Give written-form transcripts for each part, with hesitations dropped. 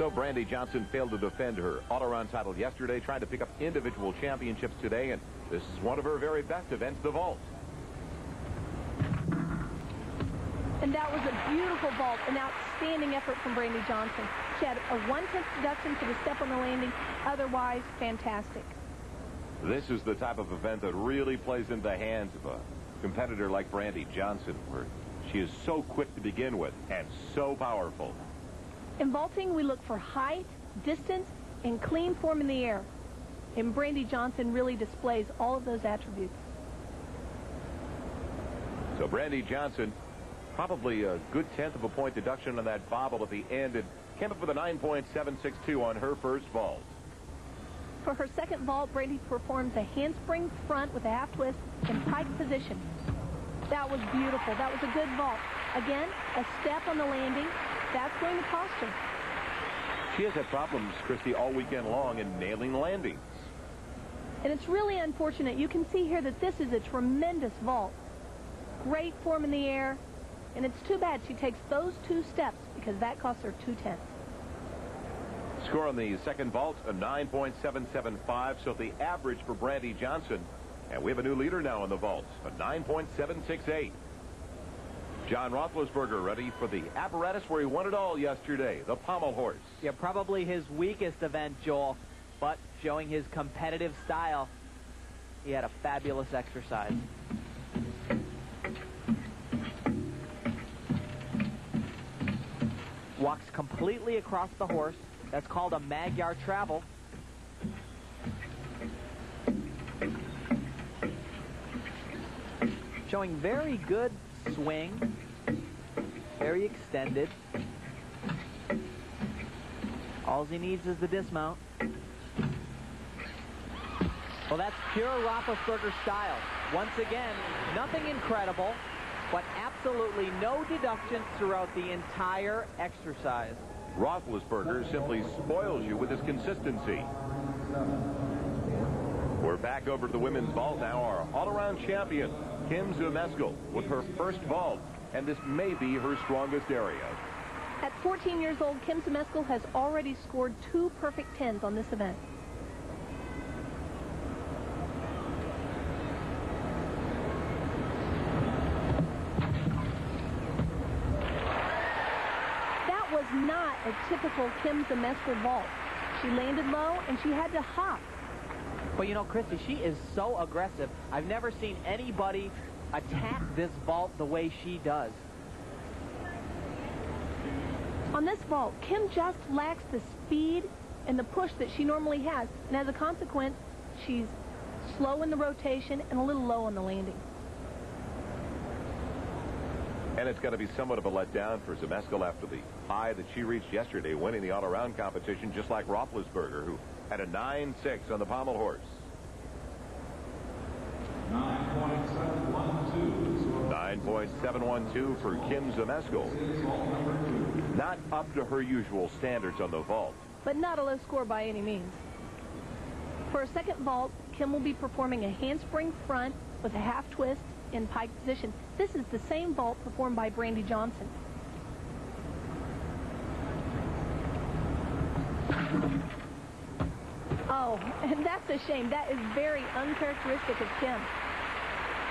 So Brandy Johnson failed to defend her all-around title yesterday, trying to pick up individual championships today, and this is one of her very best events, the vault. And that was a beautiful vault, an outstanding effort from Brandy Johnson. She had a 1/10 deduction for the step on the landing, otherwise fantastic. This is the type of event that really plays into the hands of a competitor like Brandy Johnson, where she is so quick to begin with and so powerful. In vaulting, we look for height, distance, and clean form in the air. And Brandy Johnson really displays all of those attributes. So Brandy Johnson, probably a good 1/10 of a point deduction on that bobble at the end, and came up with a 9.762 on her first vault. For her second vault, Brandy performs a handspring front with a half twist in pike position. That was beautiful. That was a good vault. Again, a step on the landing. That's going to cost her. She has had problems, Christy, all weekend long in nailing landings. And it's really unfortunate. You can see here that this is a tremendous vault. Great form in the air. And it's too bad she takes those 2 steps because that costs her 2/10. Score on the second vault, a 9.775, so the average for Brandy Johnson. And we have a new leader now in the vault, a 9.768. John Roethlisberger ready for the apparatus where he won it all yesterday, the pommel horse. Yeah, probably his weakest event, Joel, but showing his competitive style, he had a fabulous exercise. Walks completely across the horse. That's called a Magyar travel. Showing very good swing. Very extended. All he needs is the dismount. Well, that's pure Roethlisberger style. Once again, nothing incredible, but absolutely no deductions throughout the entire exercise. Roethlisberger simply spoils you with his consistency. We're back over to the women's vault now. Our all-around champion, Kim Zmeskal, with her first vault, and this may be her strongest area. At 14 years old, Kim Zmeskal has already scored 2 perfect 10s on this event. Not a typical Kim Zmeskal vault. She landed low and she had to hop. But you know, Christy, she is so aggressive. I've never seen anybody attack this vault the way she does. On this vault, Kim just lacks the speed and the push that she normally has. And as a consequence, she's slow in the rotation and a little low on the landing. And it's got to be somewhat of a letdown for Zmeskal after the high that she reached yesterday, winning the all-around competition, just like Roethlisberger, who had a 9.6 on the pommel horse. 9.712 for Kim Zmeskal. Not up to her usual standards on the vault. But not a low score by any means. For a second vault, Kim will be performing a handspring front with a half twist in pike position. This is the same vault performed by Brandy Johnson. Oh, and that's a shame. That is very uncharacteristic of Kim.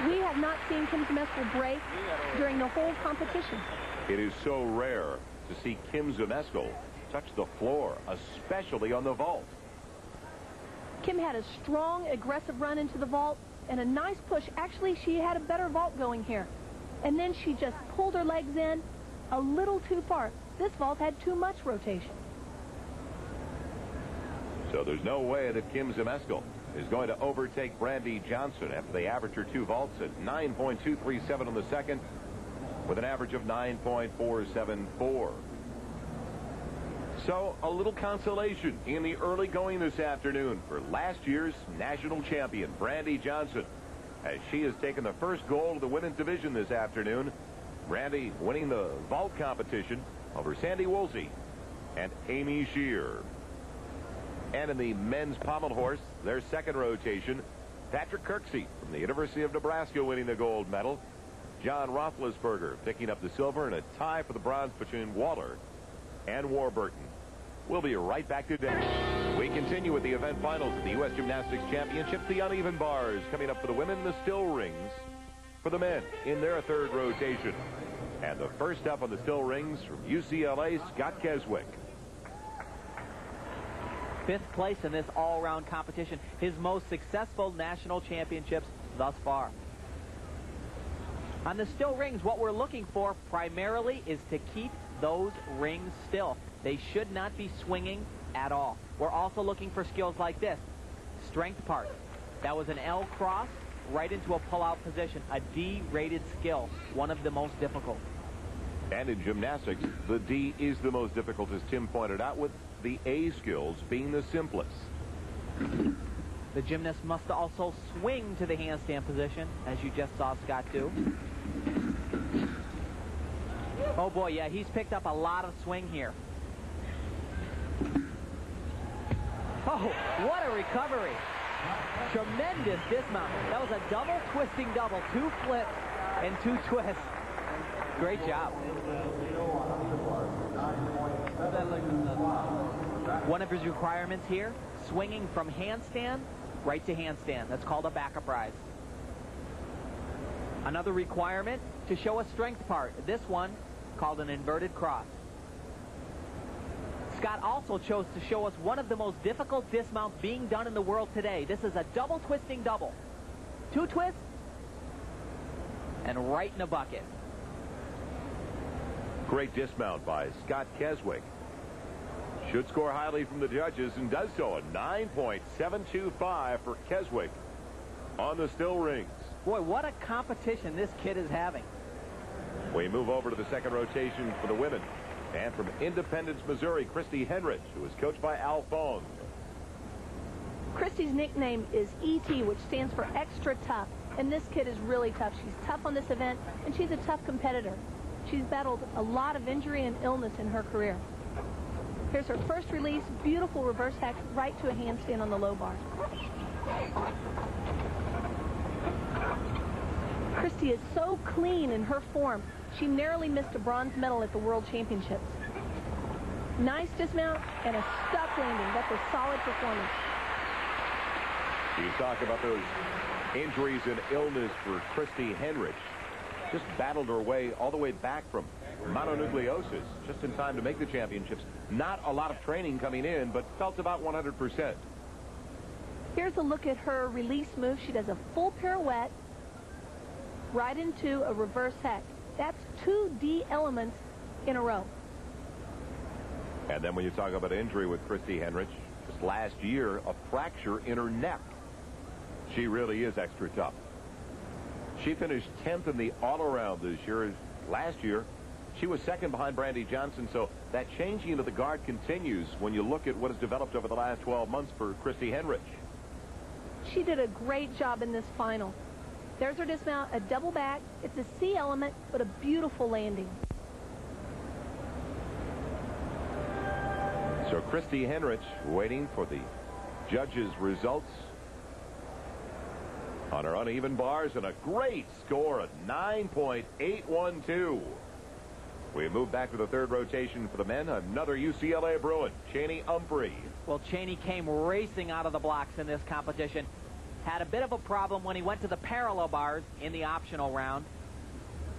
We have not seen Kim Zmeskal break during the whole competition. It is so rare to see Kim Zmeskal touch the floor, especially on the vault. Kim had a strong, aggressive run into the vault and a nice push. Actually, she had a better vault going here. And then she just pulled her legs in a little too far. This vault had too much rotation. So there's no way that Kim Zmeskal is going to overtake Brandy Johnson after they average her 2 vaults at 9.237 on the second with an average of 9.474. So a little consolation in the early going this afternoon for last year's national champion, Brandy Johnson, as she has taken the first gold of the women's division this afternoon. Brandy winning the vault competition over Sandy Woolsey and Amy Shear. And in the men's pommel horse, their second rotation, Patrick Kirksey from the University of Nebraska winning the gold medal. John Roethlisberger picking up the silver, and a tie for the bronze between Waller and Warburton. We'll be right back today. We continue with the event finals of the U.S. Gymnastics Championships. The uneven bars coming up for the women, the still rings for the men in their third rotation. And the first up on the still rings from UCLA, Scott Keswick. 5th place in this all-around competition. His most successful national championships thus far. On the still rings, what we're looking for primarily is to keep those rings still. They should not be swinging at all. We're also looking for skills like this. Strength part. That was an L cross right into a pull-out position. A D-rated skill. One of the most difficult. And in gymnastics, the D is the most difficult, as Tim pointed out, with the A skills being the simplest. The gymnast must also swing to the handstand position, as you just saw Scott do. Oh boy, yeah, he's picked up a lot of swing here. Oh, what a recovery. Tremendous dismount. That was a double twisting double. 2 flips and 2 twists. Great job. One of his requirements here, swinging from handstand right to handstand. That's called a backup rise. Another requirement, to show a strength part. This one called an inverted cross. Scott also chose to show us one of the most difficult dismounts being done in the world today. This is a double twisting double. 2 twists and right in a bucket. Great dismount by Scott Keswick. Should score highly from the judges and does so. A 9.725 for Keswick on the still rings. Boy, what a competition this kid is having. We move over to the second rotation for the women. And from Independence, Missouri, Christy Henrich, who is coached by Alphonse. Christy's nickname is ET, which stands for extra tough. And this kid is really tough. She's tough on this event, and she's a tough competitor. She's battled a lot of injury and illness in her career. Here's her first release, beautiful reverse hack right to a handstand on the low bar. Christy is so clean in her form. She narrowly missed a bronze medal at the World Championships. Nice dismount and a stuck landing. That's a solid performance. You talk about those injuries and illness for Christy Henrich. Just battled her way all the way back from mononucleosis, just in time to make the championships. Not a lot of training coming in, but felt about 100%. Here's a look at her release move. She does a full pirouette right into a reverse hack. That's 2 D elements in a row. And then when you talk about injury with Christy Henrich, just last year, a fracture in her neck. She really is extra tough. She finished 10th in the all-around this year. Last year, she was second behind Brandy Johnson, so that changing of the guard continues when you look at what has developed over the last 12 months for Christy Henrich. She did a great job in this final. There's her dismount, a double back. It's a C element, but a beautiful landing. So Christy Henrich waiting for the judges' results on her uneven bars, and a great score of 9.812. We move back to the third rotation for the men. Another UCLA Bruin, Chainey Umphrey. Well, Chainey came racing out of the blocks in this competition. Had a bit of a problem when he went to the parallel bars in the optional round.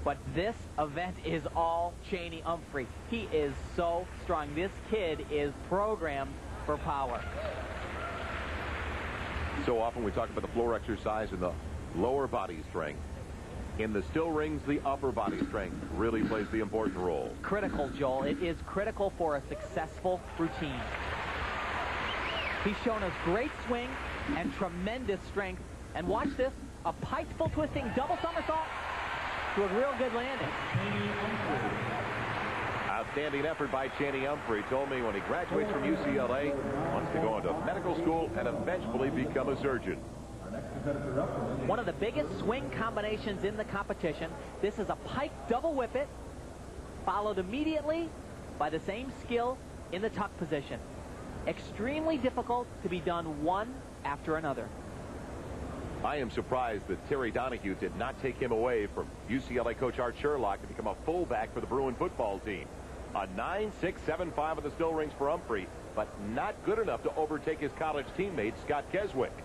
But this event is all Chainey Umphrey. He is so strong. This kid is programmed for power. So often we talk about the floor exercise and the lower body strength. In the still rings, the upper body strength really plays the important role. Critical, Joel. It is critical for a successful routine. He's shown us great swing and tremendous strength. And watch this, a piked full twisting double somersault to a real good landing. Outstanding effort by Chainey Umphrey. Told me when he graduates from UCLA, wants to go into medical school and eventually become a surgeon. One of the biggest swing combinations in the competition. This is a pike double whippet, followed immediately by the same skill in the tuck position. Extremely difficult to be done one after another. I am surprised that Terry Donahue did not take him away from UCLA coach Art Sherlock to become a fullback for the Bruin football team. A 9.675 of the still rings for Umphrey. but not good enough to overtake his college teammate, Scott Keswick.